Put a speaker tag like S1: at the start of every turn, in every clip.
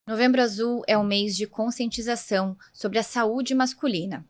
S1: Novembro Azul é um mês de conscientização sobre a saúde masculina.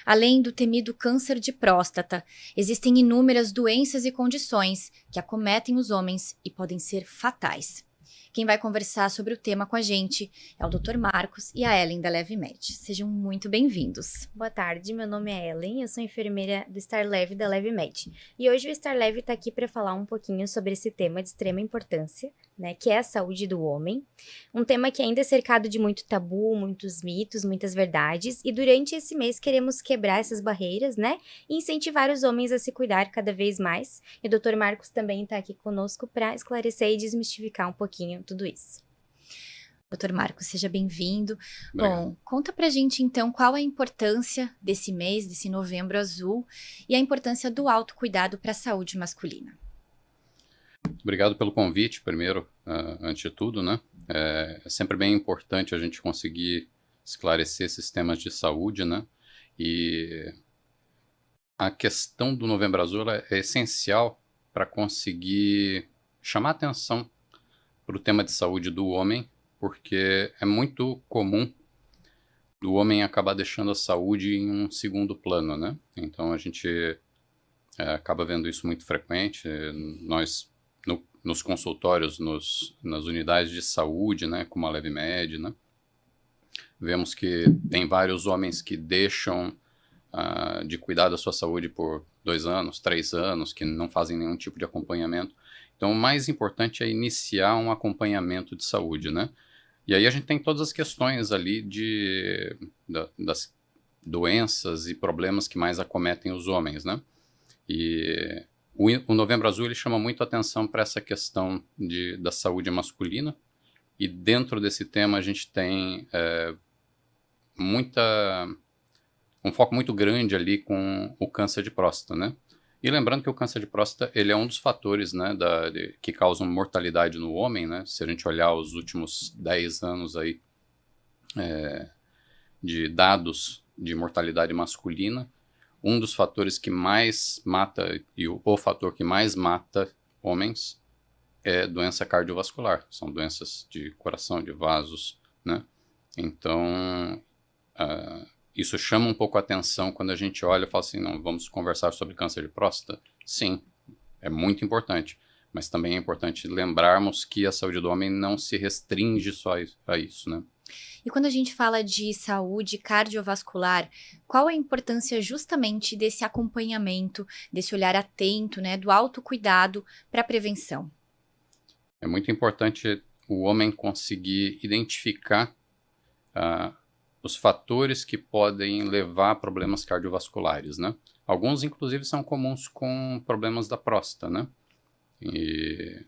S1: Além do temido câncer de próstata, existem inúmeras doenças e condições que acometem os homens e podem ser fatais. Quem vai conversar sobre o tema com a gente é o Dr. Marcos e a Ellen da LeveMed. Sejam muito bem-vindos.
S2: Boa tarde, meu nome é Ellen, eu sou enfermeira do Star Leve da LeveMed. E hoje o Star Leve está aqui para falar um pouquinho sobre esse tema de extrema importância, né, que é a saúde do homem. Um tema que ainda é cercado de muito tabu, muitos mitos, muitas verdades. E durante esse mês queremos quebrar essas barreiras, né, e incentivar os homens a se cuidar cada vez mais. E o Dr. Marcos também está aqui conosco para esclarecer e desmistificar um pouquinho tudo isso.
S1: Dr. Marcos, seja bem-vindo.
S3: Obrigado.
S1: Bom, conta pra gente então qual a importância desse mês, desse Novembro Azul, e a importância do autocuidado para a saúde masculina.
S3: Obrigado pelo convite, primeiro, antes de tudo, né? É sempre bem importante a gente conseguir esclarecer esses temas de saúde, né? E a questão do Novembro Azul ela é essencial para conseguir chamar atenção para o tema de saúde do homem, porque é muito comum do homem acabar deixando a saúde em um segundo plano, né? Então a gente acaba vendo isso muito frequente. Nós, nos consultórios, nas unidades de saúde, né, como a LeveMed, né, vemos que tem vários homens que deixam de cuidar da sua saúde por 2 anos, 3 anos, que não fazem nenhum tipo de acompanhamento. Então o mais importante é iniciar um acompanhamento de saúde, né? E aí a gente tem todas as questões ali das doenças e problemas que mais acometem os homens, né? E o Novembro Azul ele chama muito atenção para essa questão da saúde masculina. E dentro desse tema a gente tem um foco muito grande ali com o câncer de próstata, né? E lembrando que o câncer de próstata ele é um dos fatores, né, que causam mortalidade no homem, né? Se a gente olhar os últimos 10 anos aí, de dados de mortalidade masculina, um dos fatores que mais mata, e o fator que mais mata homens é doença cardiovascular. São doenças de coração, de vasos, né? Então, isso chama um pouco a atenção quando a gente olha e fala assim, não, vamos conversar sobre câncer de próstata? Sim, é muito importante. Mas também é importante lembrarmos que a saúde do homem não se restringe só a isso, né?
S1: E quando a gente fala de saúde cardiovascular, qual a importância justamente desse acompanhamento, desse olhar atento, né, do autocuidado para a prevenção?
S3: É muito importante o homem conseguir identificar os fatores que podem levar a problemas cardiovasculares, né? Alguns, inclusive, são comuns com problemas da próstata, né? E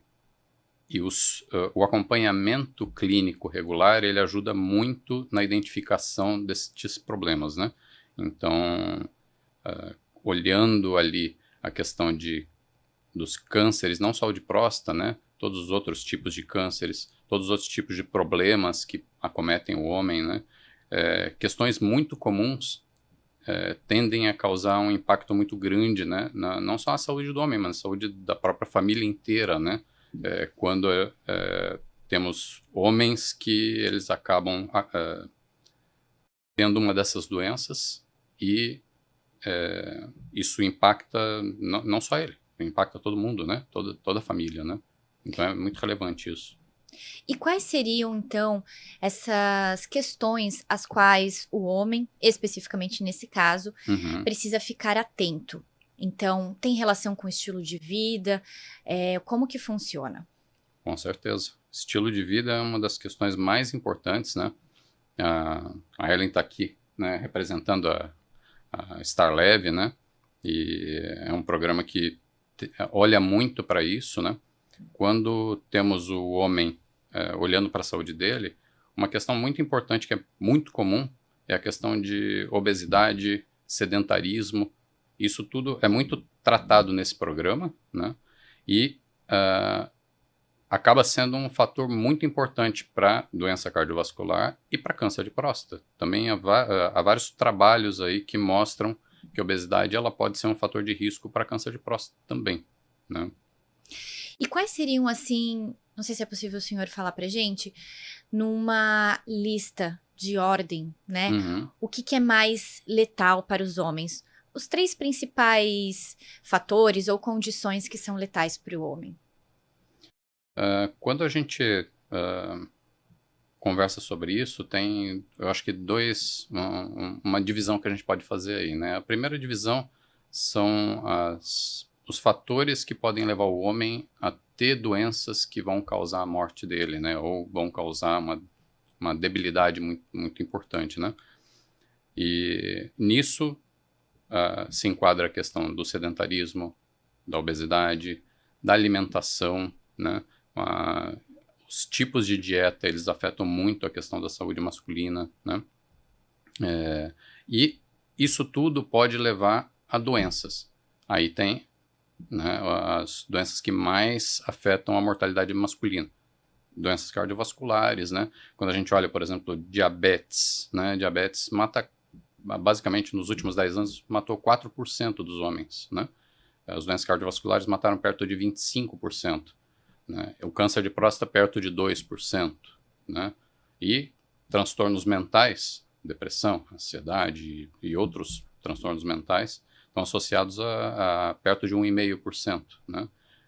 S3: o acompanhamento clínico regular, ele ajuda muito na identificação desses problemas, né? Então, olhando ali a questão dos cânceres, não só o de próstata, né? Todos os outros tipos de cânceres, todos os outros tipos de problemas que acometem o homem, né? Questões muito comuns tendem a causar um impacto muito grande, né? Não só na saúde do homem, mas na saúde da própria família inteira, né? Quando temos homens que eles acabam tendo uma dessas doenças e isso impacta não só ele, impacta todo mundo, né? Toda a família, né? Então é muito relevante isso.
S1: E quais seriam, então, essas questões às quais o homem, especificamente nesse caso, precisa ficar atento? Então, tem relação com o estilo de vida? Como que funciona?
S3: Com certeza. Estilo de vida é uma das questões mais importantes, né? A Ellen está aqui, né, representando a Star Leve, né? E é um programa que olha muito para isso, né? Quando temos o homem olhando para a saúde dele, uma questão muito importante que é muito comum é a questão de obesidade, sedentarismo. Isso tudo é muito tratado nesse programa, né? E acaba sendo um fator muito importante para doença cardiovascular e para câncer de próstata. Também há vários trabalhos aí que mostram que a obesidade ela pode ser um fator de risco para câncer de próstata também, né?
S1: E quais seriam, assim, não sei se é possível o senhor falar pra gente, numa lista de ordem, né?
S3: Uhum.
S1: O que é mais letal para os homens? Os 3 principais fatores ou condições que são letais para o homem.
S3: Quando a gente conversa sobre isso, tem, eu acho que uma divisão que a gente pode fazer aí, né? A primeira divisão são os fatores que podem levar o homem a ter doenças que vão causar a morte dele, né? Ou vão causar uma debilidade muito, muito importante, né? E nisso se enquadra a questão do sedentarismo, da obesidade, da alimentação, né? Os tipos de dieta, eles afetam muito a questão da saúde masculina, né? E isso tudo pode levar a doenças. Aí tem, né, as doenças que mais afetam a mortalidade masculina. Doenças cardiovasculares, né? Quando a gente olha, por exemplo, diabetes, né? Diabetes mata, basicamente, nos últimos 10 anos, matou 4% dos homens, né? As doenças cardiovasculares mataram perto de 25%. Né? O câncer de próstata perto de 2%, né? E transtornos mentais, depressão, ansiedade e outros transtornos mentais estão associados a perto de 1,5%, né?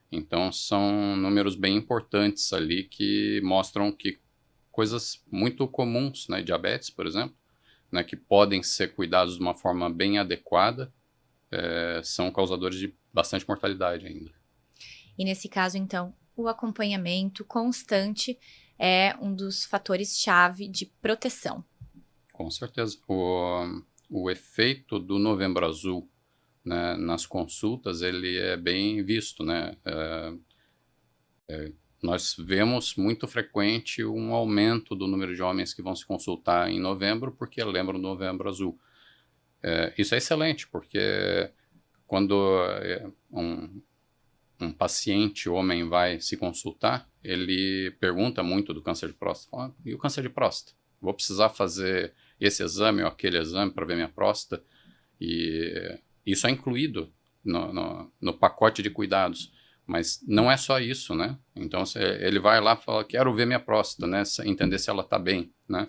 S3: Então são números bem importantes ali que mostram que coisas muito comuns, né? Diabetes, por exemplo, né? Que podem ser cuidados de uma forma bem adequada, são causadores de bastante mortalidade ainda.
S1: E nesse caso, então, o acompanhamento constante é um dos fatores-chave de proteção.
S3: Com certeza. O efeito do Novembro Azul, né, nas consultas, ele é bem visto, né? Nós vemos muito frequente um aumento do número de homens que vão se consultar em novembro, porque lembram do Novembro Azul. Isso é excelente, porque quando um paciente homem vai se consultar, ele pergunta muito do câncer de próstata. Fala, e o câncer de próstata? Vou precisar fazer esse exame ou aquele exame para ver minha próstata? E isso é incluído no pacote de cuidados. Mas não é só isso, né? Então, ele vai lá e fala, quero ver minha próstata, né? Entender se ela está bem, né?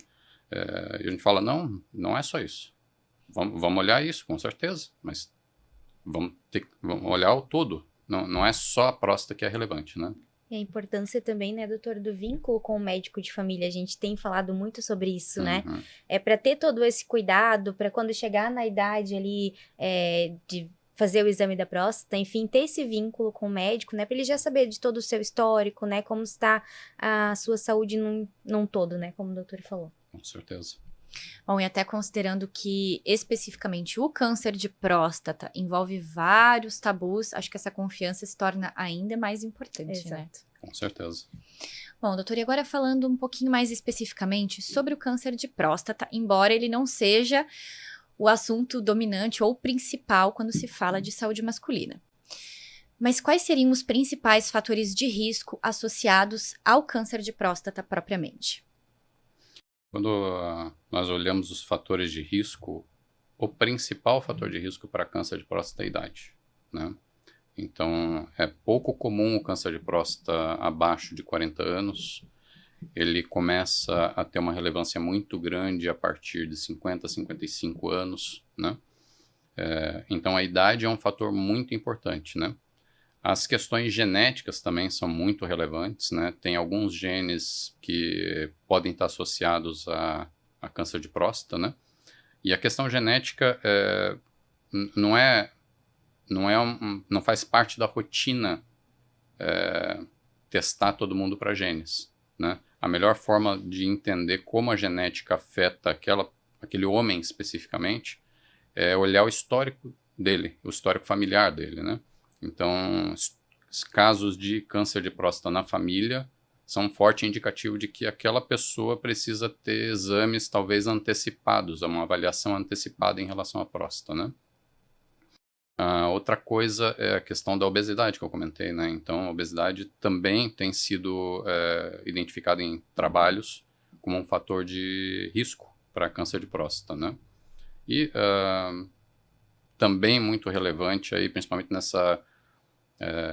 S3: E a gente fala, não é só isso. Vamos olhar isso, com certeza, mas vamos olhar o todo. Não é só a próstata que é relevante, né?
S2: E a importância também, né, doutor, do vínculo com o médico de família. A gente tem falado muito sobre isso, né? É para ter todo esse cuidado, para quando chegar na idade ali de fazer o exame da próstata, enfim, ter esse vínculo com o médico, né? Para ele já saber de todo o seu histórico, né? Como está a sua saúde num todo, né? Como o doutor falou.
S3: Com certeza.
S1: Bom, e até considerando que especificamente o câncer de próstata envolve vários tabus, acho que essa confiança se torna ainda mais importante, né?
S3: Com certeza.
S1: Bom, doutor, e agora falando um pouquinho mais especificamente sobre o câncer de próstata, embora ele não seja o assunto dominante ou principal quando se fala de saúde masculina. Mas quais seriam os principais fatores de risco associados ao câncer de próstata propriamente?
S3: Quando nós olhamos os fatores de risco, o principal fator de risco para câncer de próstata é a idade, né? Então, é pouco comum o câncer de próstata abaixo de 40 anos. Ele começa a ter uma relevância muito grande a partir de 50, 55 anos, né? Então, a idade é um fator muito importante, né? As questões genéticas também são muito relevantes, né? Tem alguns genes que podem estar associados a câncer de próstata, né? E a questão genética não faz parte da rotina testar todo mundo para genes, né? A melhor forma de entender como a genética afeta aquele homem especificamente é olhar o histórico dele, o histórico familiar dele, né? Então, casos de câncer de próstata na família são um forte indicativo de que aquela pessoa precisa ter exames talvez antecipados, uma avaliação antecipada em relação à próstata, né? Outra coisa é a questão da obesidade que eu comentei, né? Então, a obesidade também tem sido identificada em trabalhos como um fator de risco para câncer de próstata, né? E também muito relevante aí, principalmente nessa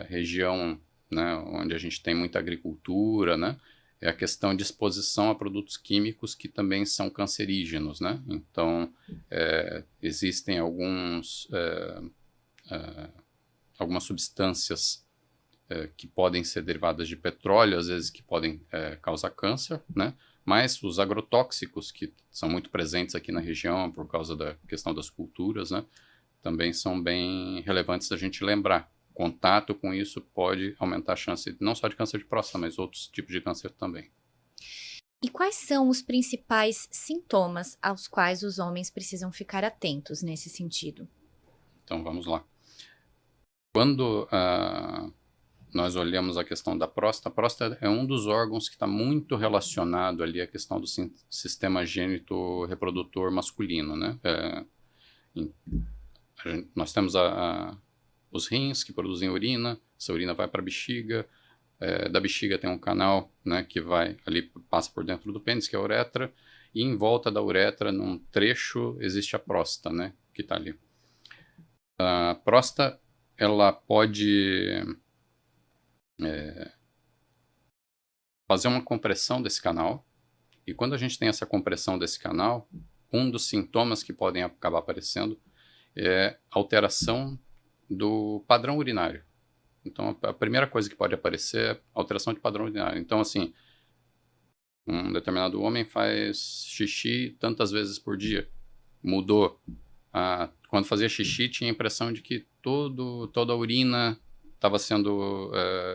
S3: região, né, onde a gente tem muita agricultura, né, é a questão de exposição a produtos químicos que também são cancerígenos, né? Então, existem algumas substâncias que podem ser derivadas de petróleo, às vezes que podem causar câncer, né? Mas os agrotóxicos, que são muito presentes aqui na região por causa da questão das culturas, né? Também são bem relevantes da gente lembrar. Contato com isso pode aumentar a chance não só de câncer de próstata, mas outros tipos de câncer também.
S1: E quais são os principais sintomas aos quais os homens precisam ficar atentos nesse sentido?
S3: Então, vamos lá. Quando nós olhamos a questão da próstata, a próstata é um dos órgãos que está muito relacionado ali à questão do sistema gênito-reprodutor masculino, né? Nós temos os rins que produzem urina, essa urina vai para a bexiga, da bexiga tem um canal, né, que vai ali, passa por dentro do pênis, que é a uretra, e em volta da uretra, num trecho, existe a próstata, né, que está ali. A próstata, ela pode fazer uma compressão desse canal, e quando a gente tem essa compressão desse canal, um dos sintomas que podem acabar aparecendo é alteração do padrão urinário. Então, a primeira coisa que pode aparecer é alteração de padrão urinário. Então, assim, um determinado homem faz xixi tantas vezes por dia. Mudou. Quando fazia xixi, tinha a impressão de que toda a urina estava sendo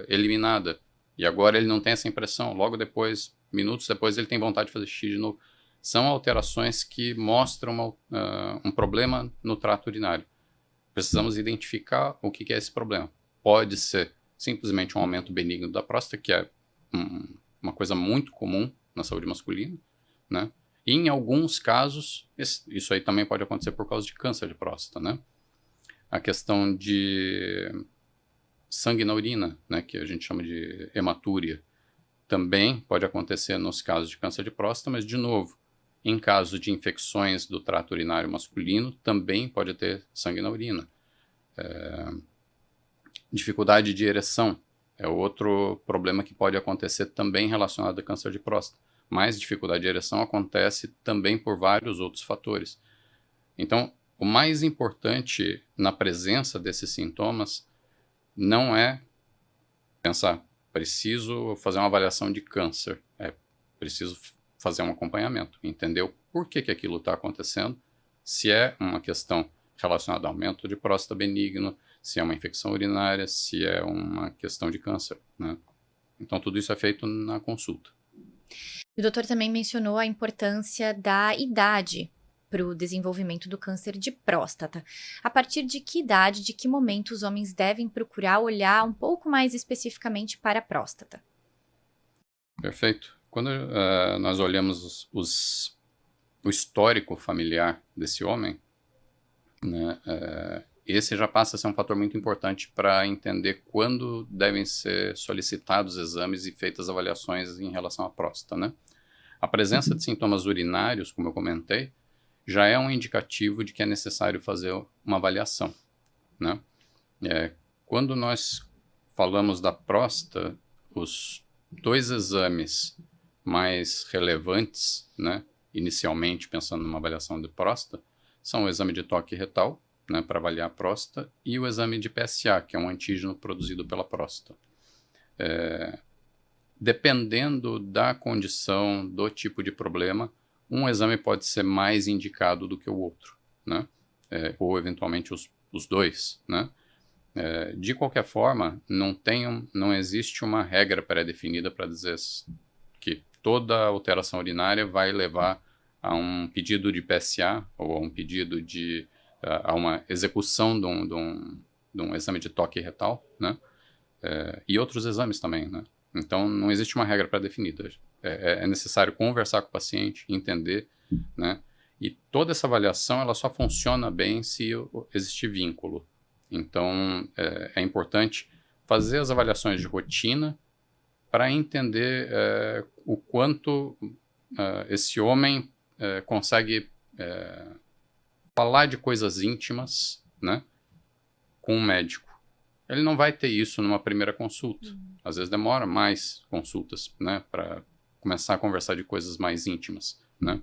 S3: eliminada. E agora ele não tem essa impressão. Logo depois, minutos depois, ele tem vontade de fazer xixi de novo. São alterações que mostram um problema no trato urinário. Precisamos identificar o que é esse problema. Pode ser simplesmente um aumento benigno da próstata, que é uma coisa muito comum na saúde masculina, né? E em alguns casos, isso aí também pode acontecer por causa de câncer de próstata, né? A questão de sangue na urina, né, que a gente chama de hematúria, também pode acontecer nos casos de câncer de próstata, mas, de novo, em caso de infecções do trato urinário masculino, também pode ter sangue na urina. Dificuldade de ereção é outro problema que pode acontecer também relacionado a câncer de próstata. Mas dificuldade de ereção acontece também por vários outros fatores. Então, o mais importante na presença desses sintomas não é pensar, preciso fazer uma avaliação de câncer, preciso fazer um acompanhamento, entender o porquê que aquilo está acontecendo, se é uma questão relacionada ao aumento de próstata benigno, se é uma infecção urinária, se é uma questão de câncer, né? Então, tudo isso é feito na consulta.
S1: O doutor também mencionou a importância da idade para o desenvolvimento do câncer de próstata. A partir de que idade, de que momento os homens devem procurar olhar um pouco mais especificamente para a próstata?
S3: Perfeito. Quando nós olhamos o histórico familiar desse homem, né, esse já passa a ser um fator muito importante para entender quando devem ser solicitados exames e feitas avaliações em relação à próstata, né? A presença de sintomas urinários, como eu comentei, já é um indicativo de que é necessário fazer uma avaliação, né? Quando nós falamos da próstata, os dois exames mais relevantes, né, inicialmente pensando numa avaliação de próstata, são o exame de toque retal, né, para avaliar a próstata, e o exame de PSA, que é um antígeno produzido pela próstata. Dependendo da condição, do tipo de problema, um exame pode ser mais indicado do que o outro, né? Ou eventualmente os dois, né? De qualquer forma, não existe uma regra pré-definida para dizer que toda alteração urinária vai levar a um pedido de PSA ou a um pedido a uma execução de um exame de toque retal, né? E outros exames também, né? Então, não existe uma regra pré-definida. É necessário conversar com o paciente, entender, né? E toda essa avaliação ela só funciona bem se existir vínculo. Então, é importante fazer as avaliações de rotina para entender o quanto esse homem consegue falar de coisas íntimas, né, com o médico. Ele não vai ter isso numa primeira consulta. Às vezes demora mais consultas, né, para começar a conversar de coisas mais íntimas, né?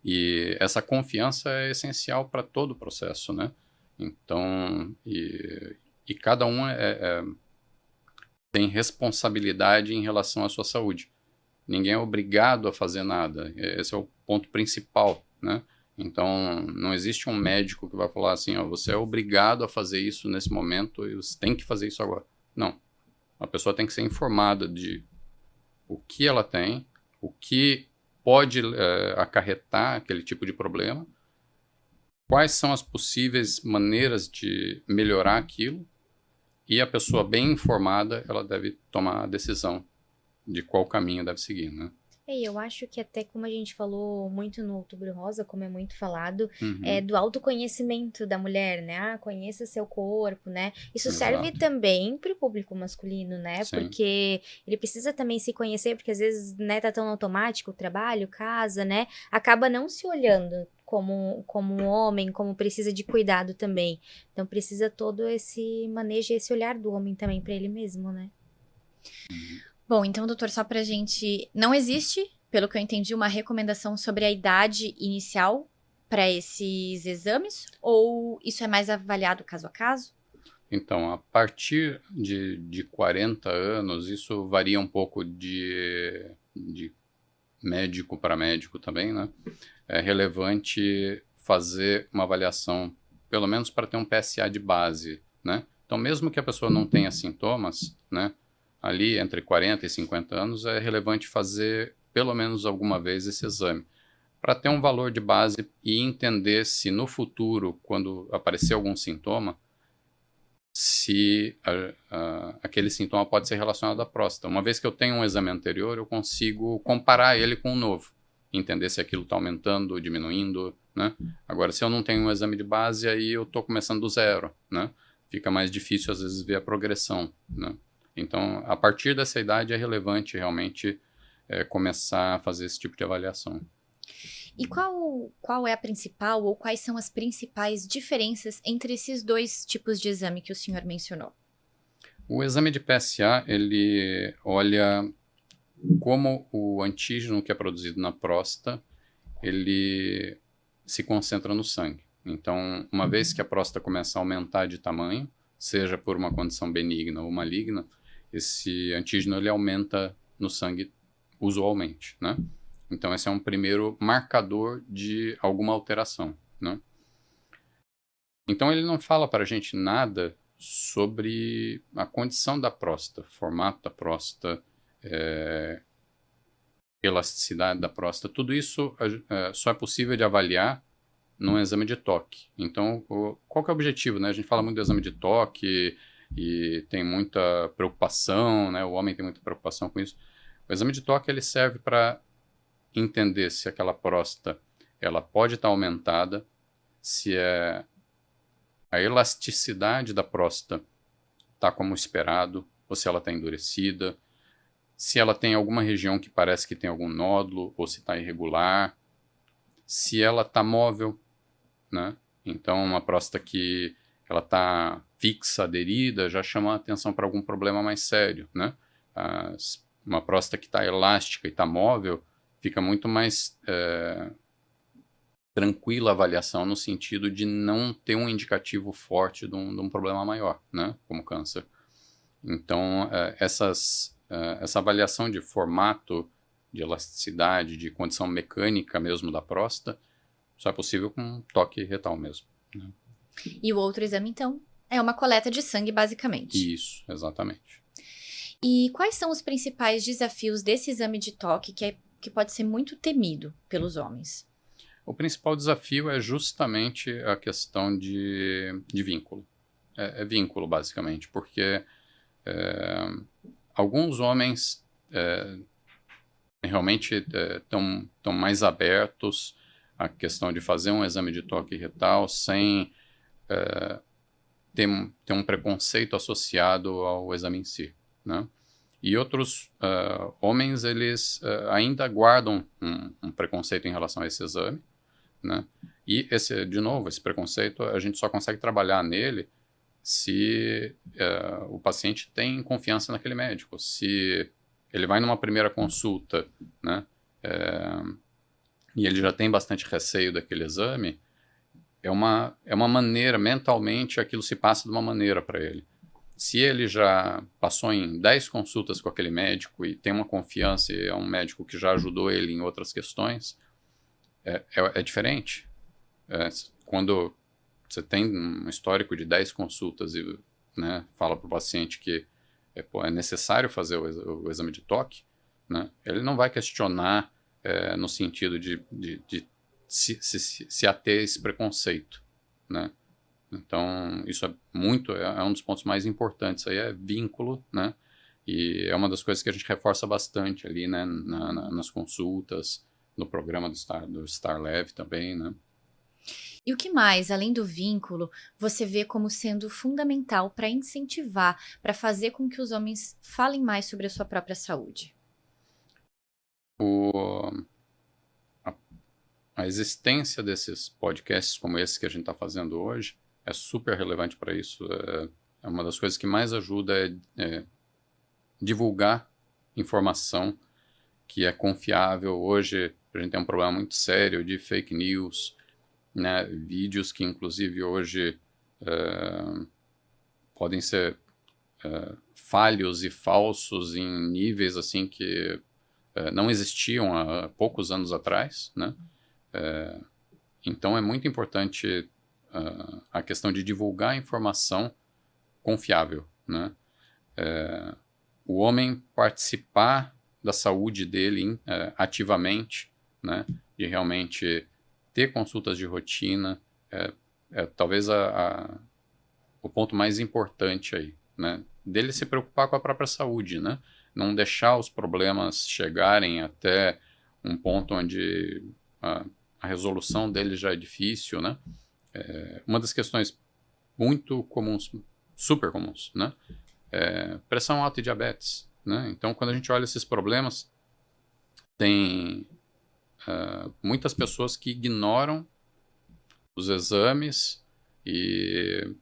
S3: E essa confiança é essencial para todo o processo, né? Então, e cada um tem responsabilidade em relação à sua saúde. Ninguém é obrigado a fazer nada. Esse é o ponto principal, né? Então, não existe um médico que vai falar assim, ó, você é obrigado a fazer isso nesse momento e você tem que fazer isso agora. Não. A pessoa tem que ser informada de o que ela tem, o que pode acarretar aquele tipo de problema, quais são as possíveis maneiras de melhorar aquilo, e a pessoa bem informada, ela deve tomar a decisão de qual caminho deve seguir, né?
S2: E eu acho que até como a gente falou muito no Outubro Rosa, como é muito falado,
S3: Uhum.
S2: é do autoconhecimento da mulher, né? Ah, conheça seu corpo, né? Isso serve
S3: Exato.
S2: também para o público masculino, né?
S3: Sim.
S2: Porque ele precisa também se conhecer, porque às vezes, né, tá tão automático o trabalho, casa, né? Acaba não se olhando como um homem, como precisa de cuidado também. Então precisa todo esse manejo, esse olhar do homem também para ele mesmo, né?
S1: Bom, então, doutor, só pra gente... Não existe, pelo que eu entendi, uma recomendação sobre a idade inicial para esses exames? Ou isso é mais avaliado caso a caso?
S3: Então, a partir de 40 anos, isso varia um pouco de médico para médico também, né? É relevante fazer uma avaliação, pelo menos para ter um PSA de base, né? Então, mesmo que a pessoa não tenha sintomas, né? Ali entre 40 e 50 anos, é relevante fazer pelo menos alguma vez esse exame, para ter um valor de base e entender se no futuro, quando aparecer algum sintoma, se aquele sintoma pode ser relacionado à próstata. Uma vez que eu tenho um exame anterior, eu consigo comparar ele com o novo, entender se aquilo está aumentando ou diminuindo, né? Agora, se eu não tenho um exame de base, aí eu estou começando do zero, né? Fica mais difícil, às vezes, ver a progressão, né? Então, a partir dessa idade é relevante realmente começar a fazer esse tipo de avaliação.
S1: E qual é a principal ou quais são as principais diferenças entre esses dois tipos de exame que o senhor mencionou?
S3: O exame de PSA, ele olha como o antígeno que é produzido na próstata, ele se concentra no sangue. Então, uma vez que a próstata começa a aumentar de tamanho, seja por uma condição benigna ou maligna, esse antígeno ele aumenta no sangue usualmente, né? Então, esse é um primeiro marcador de alguma alteração, né? Então, ele não fala para a gente nada sobre a condição da próstata, formato da próstata, elasticidade da próstata. Tudo isso só é possível de avaliar num exame de toque. Então, qual que é o objetivo, né? A gente fala muito do exame de toque e tem muita preocupação, né? O homem tem muita preocupação com isso. O exame de toque ele serve para entender se aquela próstata ela pode estar aumentada, se a elasticidade da próstata está como esperado, ou se ela está endurecida, se ela tem alguma região que parece que tem algum nódulo, ou se está irregular, se ela está móvel, né? Então, uma próstata que ela está fixa, aderida, já chama a atenção para algum problema mais sério, né? Uma próstata que está elástica e está móvel, fica muito mais tranquila a avaliação no sentido de não ter um indicativo forte de um problema maior, né? Como câncer. Então, essa avaliação de formato, de elasticidade, de condição mecânica mesmo da próstata, só é possível com um toque retal mesmo, né?
S1: E o outro exame, então, é uma coleta de sangue, basicamente.
S3: Isso, exatamente.
S1: E quais são os principais desafios desse exame de toque que pode ser muito temido pelos homens?
S3: O principal desafio é justamente a questão de vínculo. É vínculo, basicamente, porque alguns homens realmente estão mais abertos à questão de fazer um exame de toque retal sem ter um preconceito associado ao exame em si, né? E outros homens, eles ainda guardam um preconceito em relação a esse exame, né? E, de novo, esse preconceito, a gente só consegue trabalhar nele se o paciente tem confiança naquele médico, se ele vai numa primeira consulta, né, e ele já tem bastante receio daquele exame, é uma maneira, mentalmente, aquilo se passa de uma maneira para ele. Se ele já passou em 10 consultas com aquele médico e tem uma confiança e é um médico que já ajudou ele em outras questões, é diferente. Quando você tem um histórico de 10 consultas e, né, fala para o paciente que é necessário fazer o exame de toque, né, ele não vai questionar no sentido de se ater a esse preconceito, né? Então, isso é um dos pontos mais importantes aí, é vínculo, né? E é uma das coisas que a gente reforça bastante ali, né, nas consultas, no programa do StarLev também, né?
S1: E o que mais, além do vínculo, você vê como sendo fundamental para incentivar, para fazer com que os homens falem mais sobre a sua própria saúde?
S3: A existência desses podcasts como esse que a gente está fazendo hoje é super relevante para isso. É uma das coisas que mais ajuda divulgar informação que é confiável. Hoje a gente tem um problema muito sério de fake news, né? Vídeos que inclusive hoje podem ser falhos e falsos em níveis assim que não existiam há poucos anos atrás, né? Então é muito importante a questão de divulgar informação confiável, né? O homem participar da saúde dele ativamente, né? De realmente ter consultas de rotina, talvez o ponto mais importante aí, né? Dele se preocupar com a própria saúde, né? Não deixar os problemas chegarem até um ponto onde a resolução dele já é difícil, né? Uma das questões muito comuns, super comuns, né? Pressão alta e diabetes, né? Então, quando a gente olha esses problemas, tem muitas pessoas que ignoram os exames e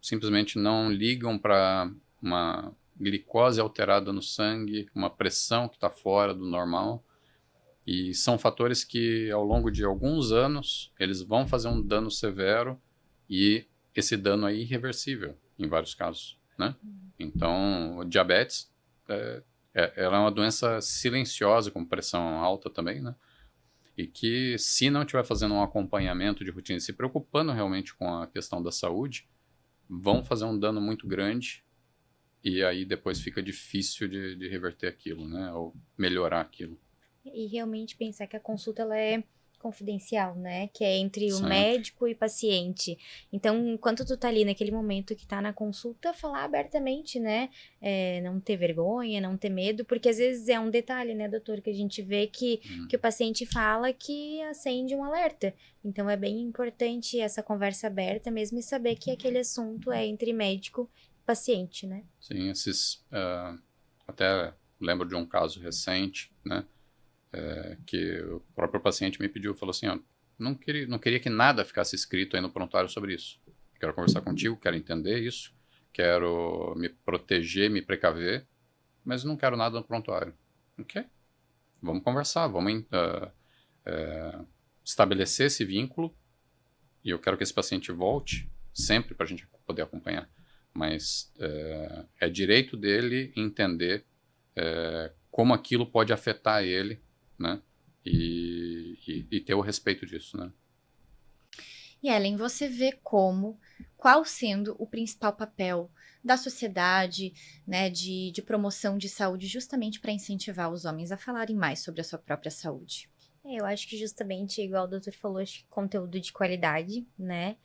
S3: simplesmente não ligam para uma glicose alterada no sangue, uma pressão que está fora do normal. E são fatores que, ao longo de alguns anos, eles vão fazer um dano severo e esse dano é irreversível, em vários casos, né? Então, o diabetes, ela é uma doença silenciosa, com pressão alta também, né? E que, se não estiver fazendo um acompanhamento de rotina, se preocupando realmente com a questão da saúde, vão fazer um dano muito grande e aí depois fica difícil de reverter aquilo, né? Ou melhorar aquilo.
S2: E realmente pensar que a consulta ela é confidencial, né? Que é entre o
S3: Sempre.
S2: médico e paciente. Então, enquanto tu tá ali naquele momento que tá na consulta, falar abertamente, né? Não ter vergonha, não ter medo, porque às vezes é um detalhe, né, doutor, que a gente vê que o paciente fala que acende um alerta. Então, é bem importante essa conversa aberta mesmo e saber que aquele assunto é entre médico e paciente, né?
S3: Sim, até lembro de um caso recente, né? Que o próprio paciente me pediu, falou assim, ó, não queria que nada ficasse escrito aí no prontuário sobre isso. Quero conversar contigo, quero entender isso, quero me proteger, me precaver, mas não quero nada no prontuário. Ok? Vamos conversar, vamos estabelecer esse vínculo e eu quero que esse paciente volte sempre para a gente poder acompanhar. Mas é direito dele entender como aquilo pode afetar ele, né? E ter o respeito disso, né?
S1: E Ellen, você vê qual sendo o principal papel da sociedade, né, de promoção de saúde, justamente para incentivar os homens a falarem mais sobre a sua própria saúde?
S2: Eu acho que justamente, igual o doutor falou, acho que conteúdo de qualidade, né?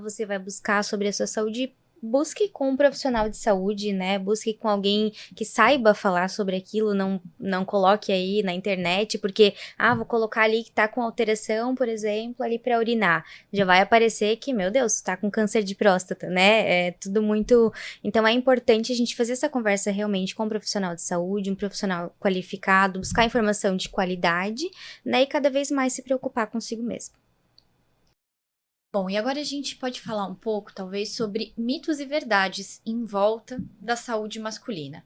S2: Você vai buscar sobre a sua saúde, busque com um profissional de saúde, né? Busque com alguém que saiba falar sobre aquilo, não coloque aí na internet, porque, vou colocar ali que tá com alteração, por exemplo, ali para urinar. Já vai aparecer que, meu Deus, tá com câncer de próstata, né? É tudo muito... Então, é importante a gente fazer essa conversa realmente com um profissional de saúde, um profissional qualificado, buscar informação de qualidade, né? E cada vez mais se preocupar consigo mesmo.
S1: Bom, e agora a gente pode falar um pouco, talvez, sobre mitos e verdades em volta da saúde masculina.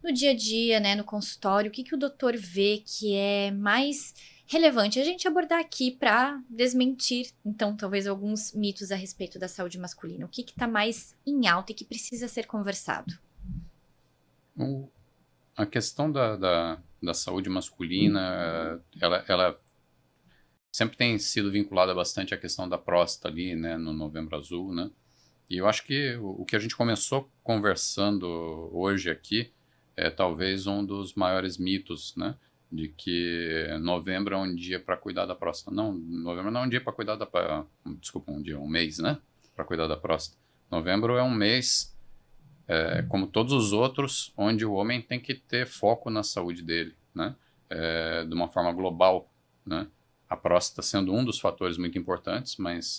S1: no dia a dia, né, no consultório, o que que o doutor vê que é mais relevante a gente abordar aqui para desmentir, então, talvez alguns mitos a respeito da saúde masculina? O que está mais em alta e que precisa ser conversado?
S3: A questão da saúde masculina, ela sempre tem sido vinculada bastante à questão da próstata ali, né, no Novembro Azul, né? E eu acho que o que a gente começou conversando hoje aqui é talvez um dos maiores mitos, né? De que novembro é um dia para cuidar da próstata. Não, novembro não é um dia para cuidar desculpa, um mês, né? Para cuidar da próstata. Novembro é um mês, como todos os outros, onde o homem tem que ter foco na saúde dele, né? De uma forma global, né? A próstata sendo um dos fatores muito importantes, mas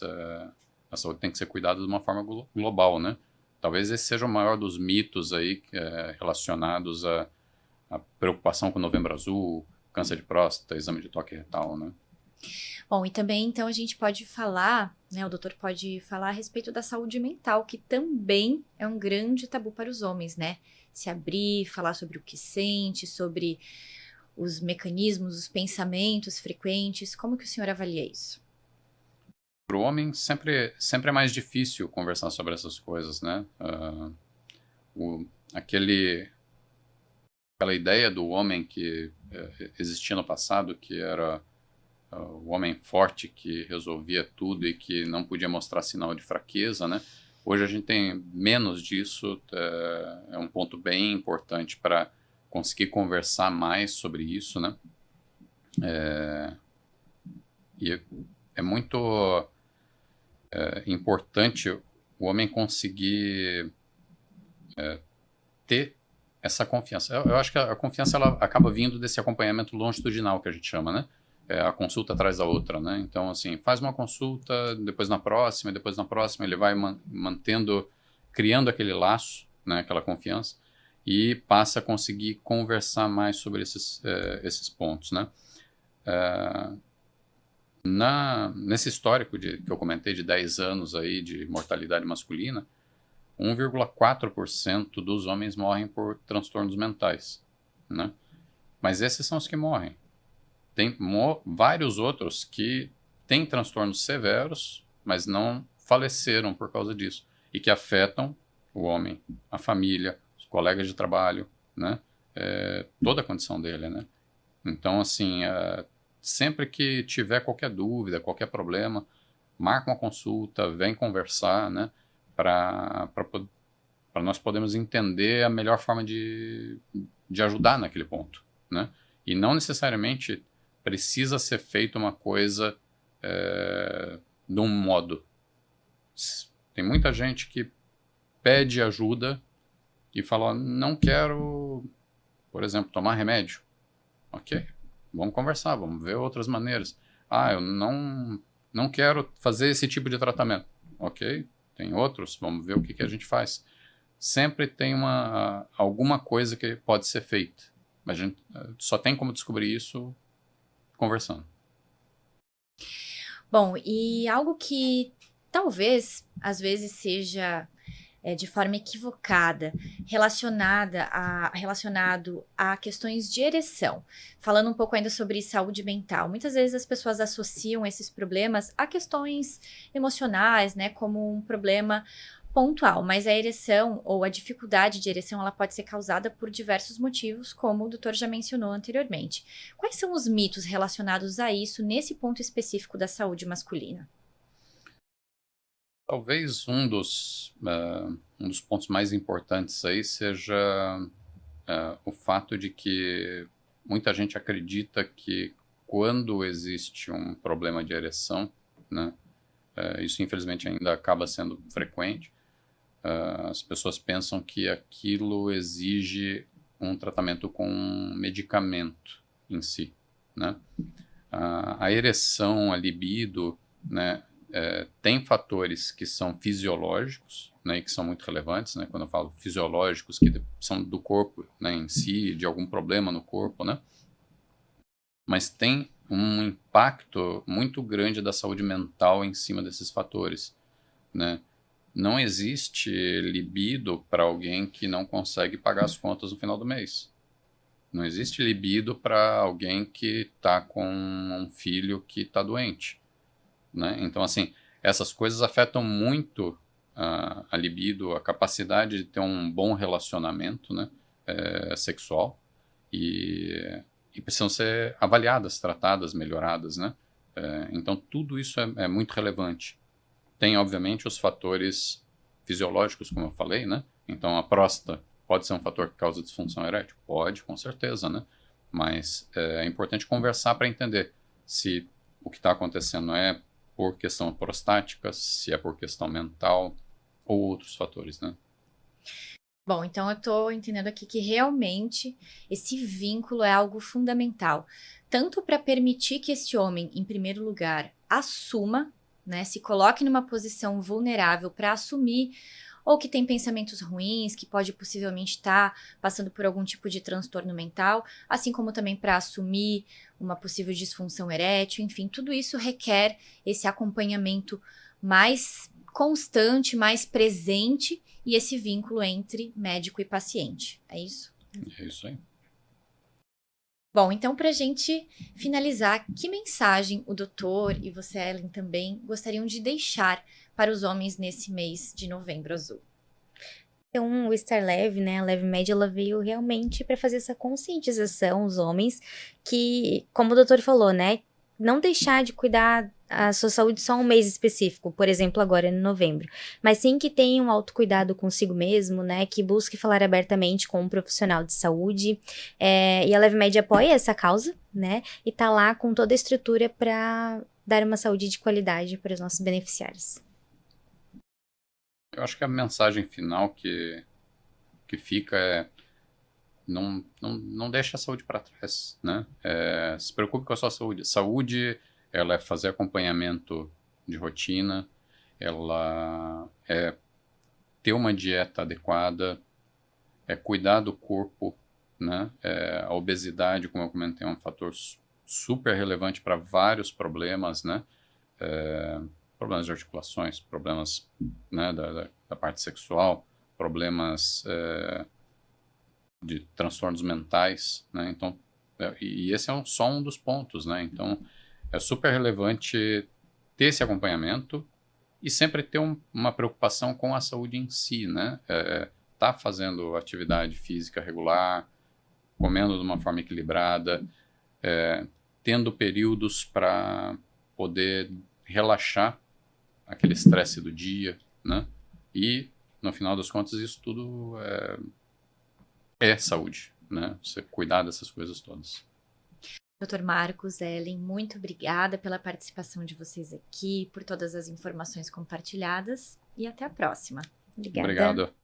S3: a saúde tem que ser cuidada de uma forma global, né? Talvez esse seja o maior dos mitos aí relacionados à preocupação com o Novembro Azul, câncer de próstata, exame de toque retal, né?
S1: Bom, e também, então, a gente pode falar, né, o doutor pode falar a respeito da saúde mental, que também é um grande tabu para os homens, né? Se abrir, falar sobre o que sente, sobre os mecanismos, os pensamentos frequentes. Como que o senhor avalia isso?
S3: Para o homem, sempre é mais difícil conversar sobre essas coisas, né? Aquela ideia do homem que existia no passado, que era o homem forte que resolvia tudo e que não podia mostrar sinal de fraqueza, né? Hoje a gente tem menos disso, é um ponto bem importante para conseguir conversar mais sobre isso, né? E é muito importante o homem conseguir ter essa confiança. Eu acho que a confiança ela acaba vindo desse acompanhamento longitudinal que a gente chama, né? A consulta atrás da outra, né? Então, assim, faz uma consulta, depois na próxima, ele vai mantendo, criando aquele laço, né? Aquela confiança, e passa a conseguir conversar mais sobre esses pontos, né? Nesse histórico que eu comentei de 10 anos aí de mortalidade masculina, 1,4% dos homens morrem por transtornos mentais, né? Mas esses são os que morrem. Tem vários outros que têm transtornos severos, mas não faleceram por causa disso, e que afetam o homem, a família, os colegas de trabalho, né? Toda a condição dele, né? Então, assim, sempre que tiver qualquer dúvida, qualquer problema, marca uma consulta, vem conversar, né? Para nós podermos entender a melhor forma de ajudar naquele ponto, né? E não necessariamente precisa ser feita uma coisa de um modo. Tem muita gente que pede ajuda e fala, não quero, por exemplo, tomar remédio. Ok, vamos conversar, vamos ver outras maneiras. Eu não quero fazer esse tipo de tratamento. Ok, tem outros, vamos ver o que a gente faz. Sempre tem alguma coisa que pode ser feita. Mas a gente só tem como descobrir isso conversando.
S1: Bom, e algo que talvez, às vezes, seja de forma equivocada, relacionado a questões de ereção. Falando um pouco ainda sobre saúde mental. Muitas vezes as pessoas associam esses problemas a questões emocionais, né, como um problema pontual, mas a ereção ou a dificuldade de ereção, ela pode ser causada por diversos motivos, como o doutor já mencionou anteriormente. Quais são os mitos relacionados a isso nesse ponto específico da saúde masculina?
S3: Talvez um dos pontos mais importantes aí seja o fato de que muita gente acredita que quando existe um problema de ereção, né, isso infelizmente ainda acaba sendo frequente, as pessoas pensam que aquilo exige um tratamento com um medicamento em si, né? A ereção, a libido, né, tem fatores que são fisiológicos, né, e que são muito relevantes, né? Quando eu falo fisiológicos, que são do corpo, né, em si, de algum problema no corpo, né? Mas tem um impacto muito grande da saúde mental em cima desses fatores, né? não existe libido para alguém que não consegue pagar as contas no final do mês. Não existe libido para alguém que está com um filho que está doente, né? Então, assim, essas coisas afetam muito a libido, a capacidade de ter um bom relacionamento, né, sexual, e precisam ser avaliadas, tratadas, melhoradas, né? Então, tudo isso é muito relevante. Tem, obviamente, os fatores fisiológicos, como eu falei, né? Então, a próstata pode ser um fator que causa disfunção erétil? Pode, com certeza, né? Mas é importante conversar para entender se o que está acontecendo é por questão prostática, se é por questão mental ou outros fatores, né?
S1: Bom, então eu tô entendendo aqui que realmente esse vínculo é algo fundamental, tanto para permitir que esse homem, em primeiro lugar, assuma, né, se coloque numa posição vulnerável para assumir ou que tem pensamentos ruins, que pode possivelmente estar passando por algum tipo de transtorno mental, assim como também para assumir uma possível disfunção erétil, enfim, tudo isso requer esse acompanhamento mais constante, mais presente e esse vínculo entre médico e paciente. É isso?
S3: É isso aí.
S1: Bom, então para a gente finalizar, que mensagem o doutor e você, Ellen, também gostariam de deixar para os homens nesse mês de Novembro Azul?
S2: Então, o Estar Leve, né, a Leve Med, ela veio realmente para fazer essa conscientização os homens que, como o doutor falou, né, não deixar de cuidar a sua saúde só um mês específico, por exemplo, agora em novembro, mas sim que tenha um autocuidado consigo mesmo, né, que busque falar abertamente com um profissional de saúde, e a Leve Med apoia essa causa, né, e tá lá com toda a estrutura para dar uma saúde de qualidade para os nossos beneficiários.
S3: Eu acho que a mensagem final que fica é não deixe a saúde para trás, né? Se preocupe com a sua saúde. Saúde, ela é fazer acompanhamento de rotina, ela é ter uma dieta adequada, é cuidar do corpo, né? A obesidade, como eu comentei, é um fator super relevante para vários problemas, né? Problemas de articulações, problemas, né, da parte sexual, problemas de transtornos mentais, né? Então, e esse é só um dos pontos, né? Então, é super relevante ter esse acompanhamento e sempre ter uma preocupação com a saúde em si, né? Tá fazendo atividade física regular, comendo de uma forma equilibrada, tendo períodos para poder relaxar aquele estresse do dia, né? E, no final das contas, isso tudo é saúde, né? Você cuidar dessas coisas todas.
S1: Dr. Marcos, Ellen, muito obrigada pela participação de vocês aqui, por todas as informações compartilhadas e até a próxima.
S2: Obrigada.
S3: Obrigado.